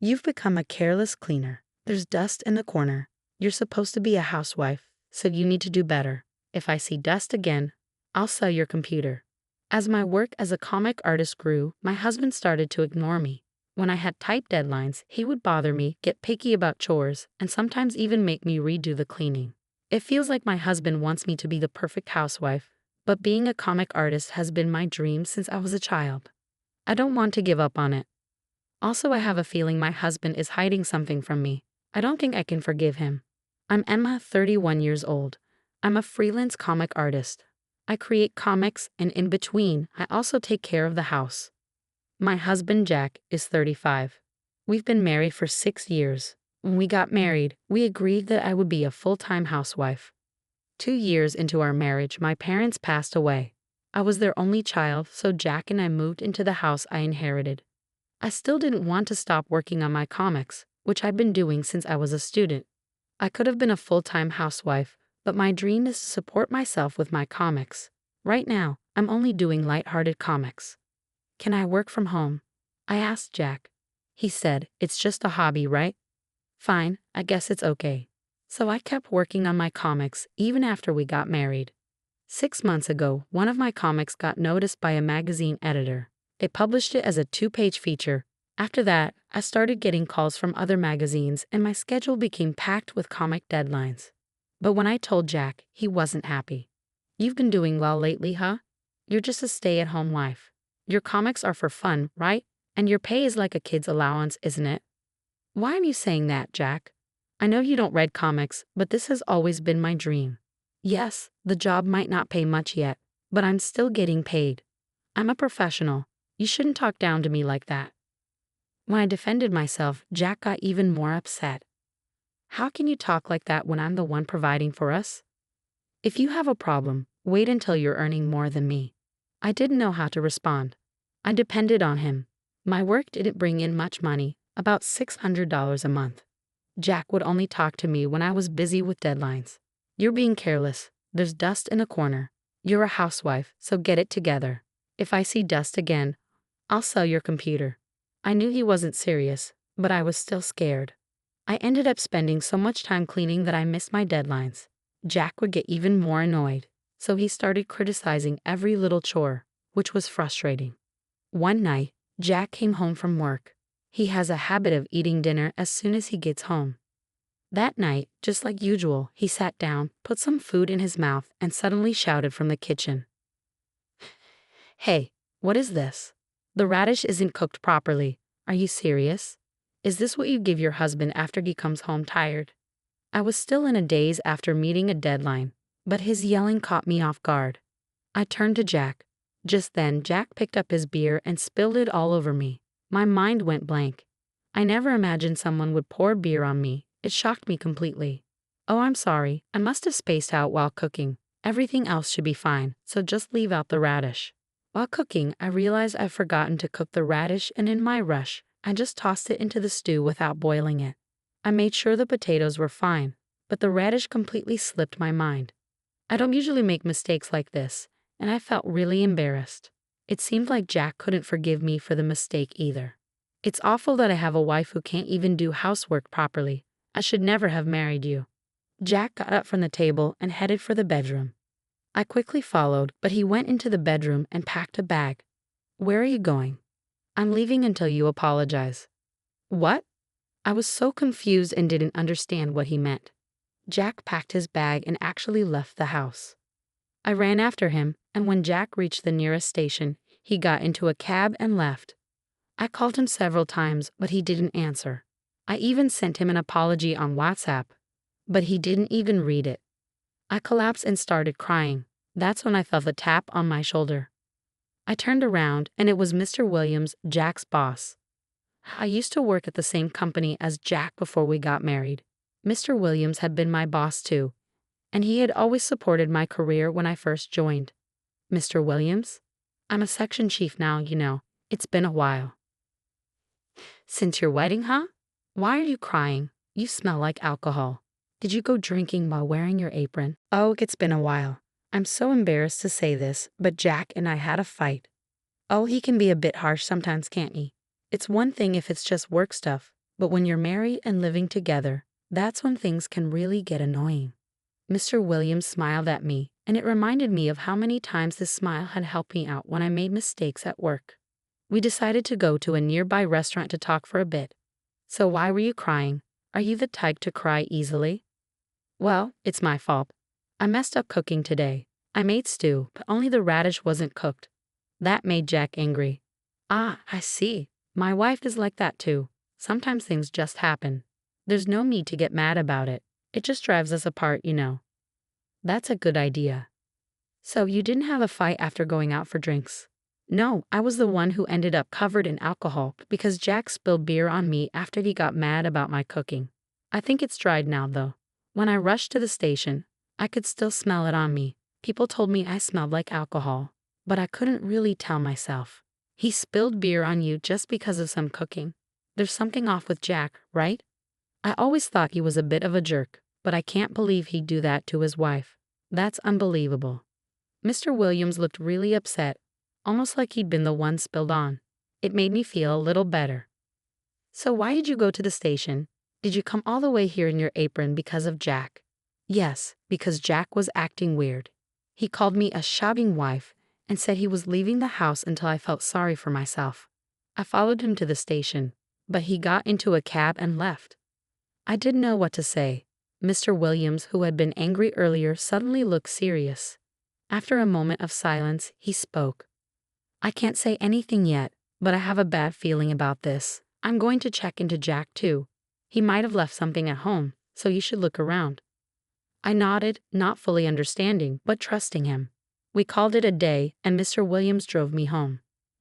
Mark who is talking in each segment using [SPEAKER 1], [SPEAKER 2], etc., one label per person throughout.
[SPEAKER 1] You've become a careless cleaner. There's dust in the corner. You're supposed to be a housewife, so you need to do better. If I see dust again, I'll sell your computer. As my work as a comic artist grew, my husband started to ignore me. When I had tight deadlines, he would bother me, get picky about chores, and sometimes even make me redo the cleaning. It feels like my husband wants me to be the perfect housewife, but being a comic artist has been my dream since I was a child. I don't want to give up on it. Also, I have a feeling my husband is hiding something from me. I don't think I can forgive him. I'm Emma, 31 years old. I'm a freelance comic artist. I create comics, and in between, I also take care of the house. My husband, Jack, is 35. We've been married for 6 years. When we got married, we agreed that I would be a full-time housewife. 2 years into our marriage, my parents passed away. I was their only child, so Jack and I moved into the house I inherited. I still didn't want to stop working on my comics, which I'd been doing since I was a student. I could have been a full-time housewife, but my dream is to support myself with my comics. Right now, I'm only doing lighthearted comics. Can I work from home? I asked Jack. He said, it's just a hobby, right? Fine, I guess it's okay. So I kept working on my comics even after we got married. 6 months ago, one of my comics got noticed by a magazine editor. They published it as a 2-page feature. After that, I started getting calls from other magazines and my schedule became packed with comic deadlines. But when I told Jack, he wasn't happy. You've been doing well lately, huh? You're just a stay-at-home wife. Your comics are for fun, right? And your pay is like a kid's allowance, isn't it? Why are you saying that, Jack? I know you don't read comics, but this has always been my dream. Yes, the job might not pay much yet, but I'm still getting paid. I'm a professional. You shouldn't talk down to me like that. When I defended myself, Jack got even more upset. How can you talk like that when I'm the one providing for us? If you have a problem, wait until you're earning more than me. I didn't know how to respond. I depended on him. My work didn't bring in much money, about $600 a month. Jack would only talk to me when I was busy with deadlines. You're being careless. There's dust in a corner. You're a housewife, so get it together. If I see dust again, I'll sell your computer. I knew he wasn't serious, but I was still scared. I ended up spending so much time cleaning that I missed my deadlines. Jack would get even more annoyed, so he started criticizing every little chore, which was frustrating. One night, Jack came home from work. He has a habit of eating dinner as soon as he gets home. That night, just like usual, he sat down, put some food in his mouth, and suddenly shouted from the kitchen. Hey, what is this? The radish isn't cooked properly. Are you serious? Is this what you give your husband after he comes home tired? I was still in a daze after meeting a deadline, but his yelling caught me off guard. I turned to Jack. Just then, Jack picked up his beer and spilled it all over me. My mind went blank. I never imagined someone would pour beer on me. It shocked me completely. Oh, I'm sorry. I must have spaced out while cooking. Everything else should be fine, so just leave out the radish. While cooking, I realized I'd forgotten to cook the radish, and in my rush, I just tossed it into the stew without boiling it. I made sure the potatoes were fine, but the radish completely slipped my mind. I don't usually make mistakes like this, and I felt really embarrassed. It seemed like Jack couldn't forgive me for the mistake either. It's awful that I have a wife who can't even do housework properly. I should never have married you. Jack got up from the table and headed for the bedroom. I quickly followed, but he went into the bedroom and packed a bag. Where are you going? I'm leaving until you apologize. What? I was so confused and didn't understand what he meant. Jack packed his bag and actually left the house. I ran after him, and when Jack reached the nearest station, he got into a cab and left. I called him several times, but he didn't answer. I even sent him an apology on WhatsApp, but he didn't even read it. I collapsed and started crying. That's when I felt a tap on my shoulder. I turned around, and it was Mr. Williams, Jack's boss. I used to work at the same company as Jack before we got married. Mr. Williams had been my boss too, and he had always supported my career when I first joined. Mr. Williams? I'm a section chief now, you know. It's been a while. Since your wedding, huh? Why are you crying? You smell like alcohol. Did you go drinking while wearing your apron? Oh, it's been a while. I'm so embarrassed to say this, but Jack and I had a fight. Oh, he can be a bit harsh sometimes, can't he? It's one thing if it's just work stuff, But when you're married and living together, that's when things can really get annoying. Mr. Williams smiled at me, and it reminded me of how many times this smile had helped me out when I made mistakes at work. We decided to go to a nearby restaurant to talk for a bit. So why were you crying? Are you the type to cry easily? Well, it's my fault. I messed up cooking today. I made stew, but only the radish wasn't cooked. That made Jack angry. Ah, I see. My wife is like that too. Sometimes things just happen. There's no need to get mad about it. It just drives us apart, you know. That's a good idea. So you didn't have a fight after going out for drinks? No, I was the one who ended up covered in alcohol because Jack spilled beer on me after he got mad about my cooking. I think it's dried now though. When I rushed to the station, I could still smell it on me. People told me I smelled like alcohol, but I couldn't really tell myself. He spilled beer on you just because of some cooking. There's something off with Jack, right? I always thought he was a bit of a jerk, but I can't believe he'd do that to his wife. That's unbelievable. Mr. Williams looked really upset, almost like he'd been the one spilled on. It made me feel a little better. So why did you go to the station? Did you come all the way here in your apron because of Jack? Yes, because Jack was acting weird. He called me a shagging wife and said he was leaving the house until I felt sorry for myself. I followed him to the station, but he got into a cab and left. I didn't know what to say. Mr. Williams, who had been angry earlier, suddenly looked serious. After a moment of silence, he spoke. I can't say anything yet, but I have a bad feeling about this. I'm going to check into Jack too. He might have left something at home, so you should look around. I nodded, not fully understanding, but trusting him. We called it a day, and Mr. Williams drove me home.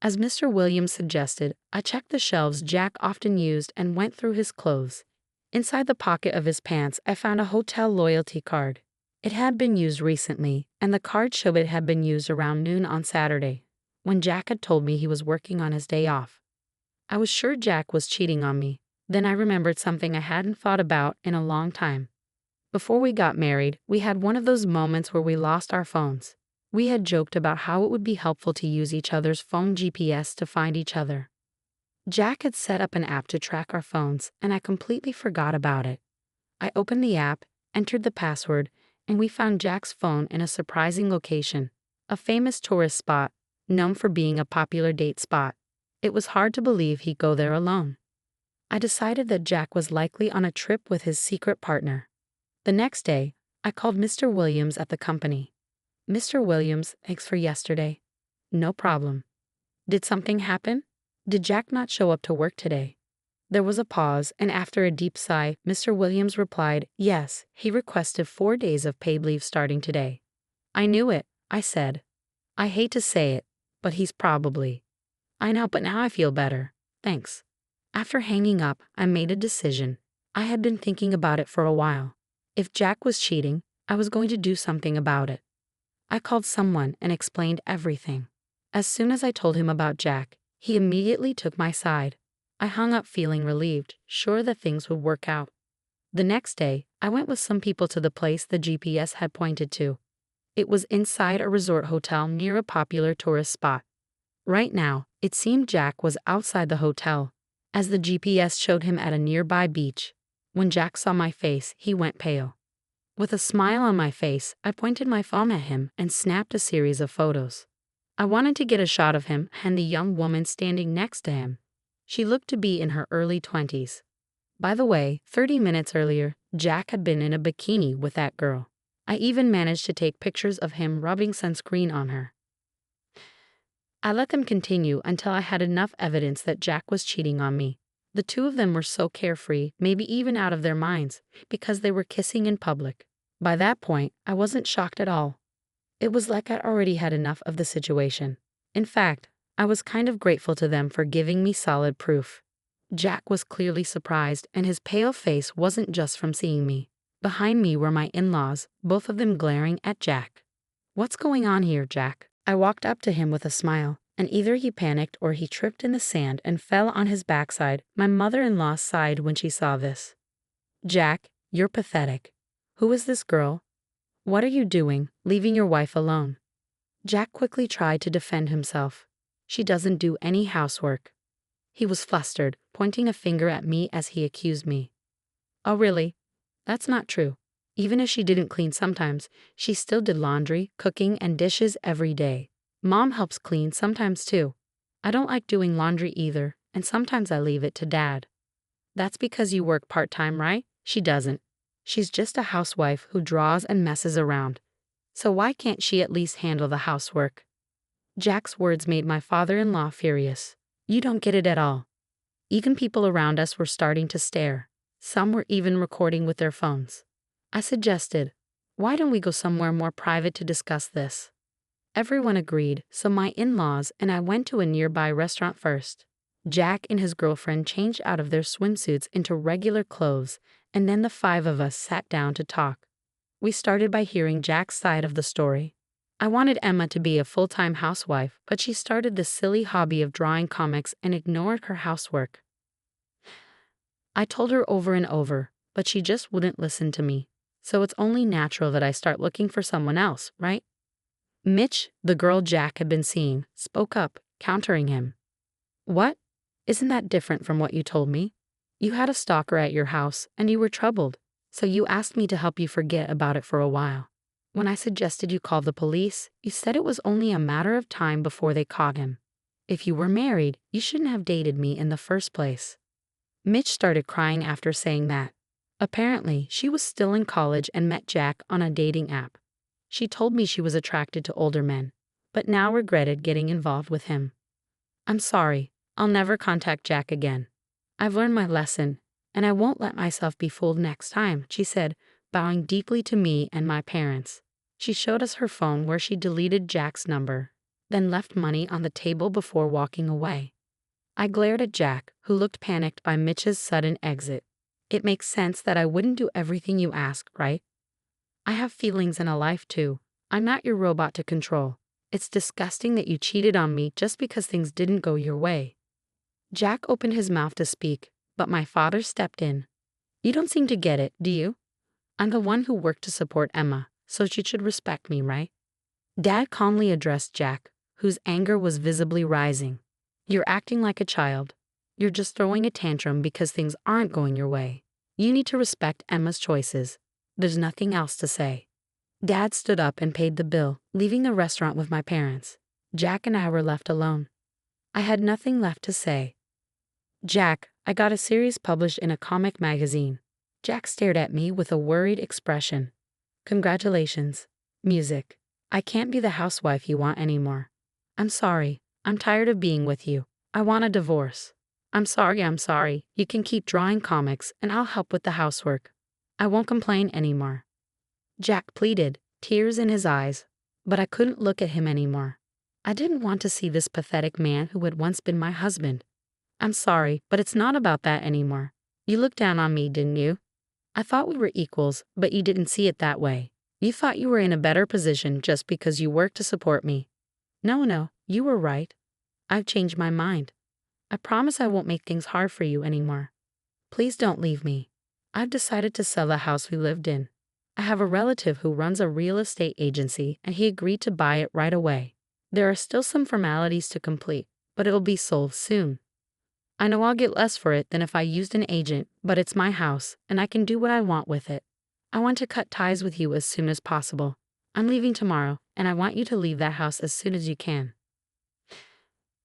[SPEAKER 1] As Mr. Williams suggested, I checked the shelves Jack often used and went through his clothes. Inside the pocket of his pants, I found a hotel loyalty card. It had been used recently, and the card showed it had been used around noon on Saturday, when Jack had told me he was working on his day off. I was sure Jack was cheating on me. Then I remembered something I hadn't thought about in a long time. Before we got married, we had one of those moments where we lost our phones. We had joked about how it would be helpful to use each other's phone GPS to find each other. Jack had set up an app to track our phones, and I completely forgot about it. I opened the app, entered the password, and we found Jack's phone in a surprising location, a famous tourist spot, known for being a popular date spot. It was hard to believe he'd go there alone. I decided that Jack was likely on a trip with his secret partner. The next day, I called Mr. Williams at the company. Mr. Williams, thanks for yesterday. No problem. Did something happen? Did Jack not show up to work today? There was a pause, and after a deep sigh, Mr. Williams replied, yes, he requested 4 days of paid leave starting today. I knew it, I said. I hate to say it, but he's probably. I know, but now I feel better. Thanks. After hanging up, I made a decision. I had been thinking about it for a while. If Jack was cheating, I was going to do something about it. I called someone and explained everything. As soon as I told him about Jack, he immediately took my side. I hung up feeling relieved, sure that things would work out. The next day, I went with some people to the place the GPS had pointed to. It was inside a resort hotel near a popular tourist spot. Right now, it seemed Jack was outside the hotel, as the GPS showed him at a nearby beach. When Jack saw my face, he went pale. With a smile on my face, I pointed my phone at him and snapped a series of photos. I wanted to get a shot of him and the young woman standing next to him. She looked to be in her early 20s. By the way, 30 minutes earlier, Jack had been in a bikini with that girl. I even managed to take pictures of him rubbing sunscreen on her. I let them continue until I had enough evidence that Jack was cheating on me. The two of them were so carefree, maybe even out of their minds, because they were kissing in public. By that point, I wasn't shocked at all. It was like I'd already had enough of the situation. In fact, I was kind of grateful to them for giving me solid proof. Jack was clearly surprised, and his pale face wasn't just from seeing me. Behind me were my in-laws, both of them glaring at Jack. What's going on here, Jack? I walked up to him with a smile, and either he panicked or he tripped in the sand and fell on his backside. My mother-in-law sighed when she saw this. Jack, you're pathetic. Who is this girl? What are you doing, leaving your wife alone? Jack quickly tried to defend himself. She doesn't do any housework. He was flustered, pointing a finger at me as he accused me. Oh really? That's not true. Even if she didn't clean sometimes, she still did laundry, cooking, and dishes every day. Mom helps clean sometimes too. I don't like doing laundry either, and sometimes I leave it to Dad. That's because you work part-time, right? She doesn't. She's just a housewife who draws and messes around. So why can't she at least handle the housework? Jack's words made my father-in-law furious. You don't get it at all. Even people around us were starting to stare. Some were even recording with their phones. I suggested, why don't we go somewhere more private to discuss this? Everyone agreed, so my in-laws and I went to a nearby restaurant first. Jack and his girlfriend changed out of their swimsuits into regular clothes, and then the five of us sat down to talk. We started by hearing Jack's side of the story. I wanted Emma to be a full-time housewife, but she started this silly hobby of drawing comics and ignored her housework. I told her over and over, but she just wouldn't listen to me. So it's only natural that I start looking for someone else, right? Mitch, the girl Jack had been seeing, spoke up, countering him. What? Isn't that different from what you told me? You had a stalker at your house, and you were troubled, so you asked me to help you forget about it for a while. When I suggested you call the police, you said it was only a matter of time before they caught him. If you were married, you shouldn't have dated me in the first place. Mitch started crying after saying that. Apparently, she was still in college and met Jack on a dating app. She told me she was attracted to older men, but now regretted getting involved with him. I'm sorry, I'll never contact Jack again. I've learned my lesson, and I won't let myself be fooled next time, she said, bowing deeply to me and my parents. She showed us her phone where she deleted Jack's number, then left money on the table before walking away. I glared at Jack, who looked panicked by Mitch's sudden exit. It makes sense that I wouldn't do everything you ask, right? I have feelings and a life too. I'm not your robot to control. It's disgusting that you cheated on me just because things didn't go your way. Jack opened his mouth to speak, but my father stepped in. You don't seem to get it, do you? I'm the one who worked to support Emma, so she should respect me, right? Dad calmly addressed Jack, whose anger was visibly rising. You're acting like a child. You're just throwing a tantrum because things aren't going your way. You need to respect Emma's choices. There's nothing else to say. Dad stood up and paid the bill, leaving the restaurant with my parents. Jack and I were left alone. I had nothing left to say. Jack, I got a series published in a comic magazine. Jack stared at me with a worried expression. Congratulations. Music. I can't be the housewife you want anymore. I'm sorry. I'm tired of being with you. I want a divorce. I'm sorry. You can keep drawing comics and I'll help with the housework. I won't complain anymore. Jack pleaded, tears in his eyes, but I couldn't look at him anymore. I didn't want to see this pathetic man who had once been my husband. I'm sorry, but it's not about that anymore. You looked down on me, didn't you? I thought we were equals, but you didn't see it that way. You thought you were in a better position just because you worked to support me. No, you were right. I've changed my mind. I promise I won't make things hard for you anymore. Please don't leave me. I've decided to sell the house we lived in. I have a relative who runs a real estate agency and he agreed to buy it right away. There are still some formalities to complete, but it'll be sold soon. I know I'll get less for it than if I used an agent, but it's my house and I can do what I want with it. I want to cut ties with you as soon as possible. I'm leaving tomorrow and I want you to leave that house as soon as you can.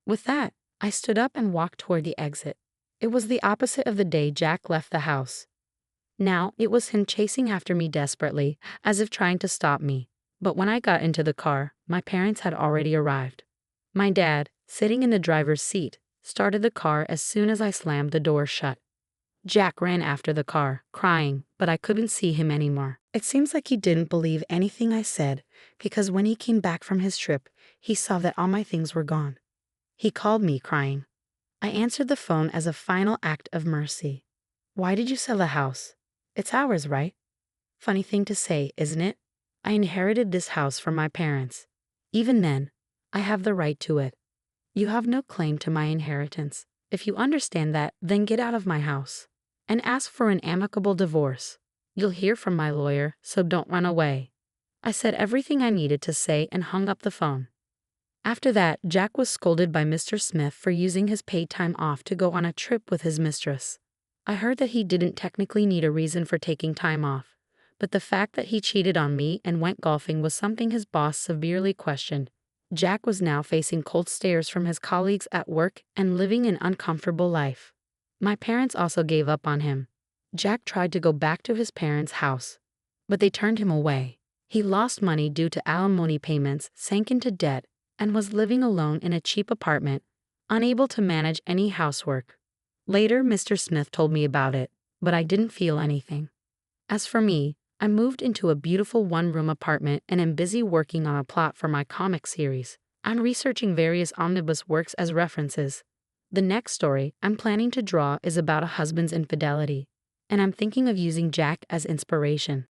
[SPEAKER 1] With that, I stood up and walked toward the exit. It was the opposite of the day Jack left the house. Now, it was him chasing after me desperately, as if trying to stop me. But when I got into the car, my parents had already arrived. My dad, sitting in the driver's seat, started the car as soon as I slammed the door shut. Jack ran after the car, crying, but I couldn't see him anymore. It seems like he didn't believe anything I said, because when he came back from his trip, he saw that all my things were gone. He called me, crying. I answered the phone as a final act of mercy. Why did you sell the house? It's ours, right? Funny thing to say, isn't it? I inherited this house from my parents. Even then, I have the right to it. You have no claim to my inheritance. If you understand that, then get out of my house and ask for an amicable divorce. You'll hear from my lawyer, so don't run away. I said everything I needed to say and hung up the phone. After that, Jack was scolded by Mr. Smith for using his paid time off to go on a trip with his mistress. I heard that he didn't technically need a reason for taking time off, but the fact that he cheated on me and went golfing was something his boss severely questioned. Jack was now facing cold stares from his colleagues at work and living an uncomfortable life. My parents also gave up on him. Jack tried to go back to his parents' house, but they turned him away. He lost money due to alimony payments, sank into debt, and was living alone in a cheap apartment, unable to manage any housework. Later, Mr. Smith told me about it, but I didn't feel anything. As for me, I moved into a beautiful one-room apartment and am busy working on a plot for my comic series. I'm researching various omnibus works as references. The next story I'm planning to draw is about a husband's infidelity, and I'm thinking of using Jack as inspiration.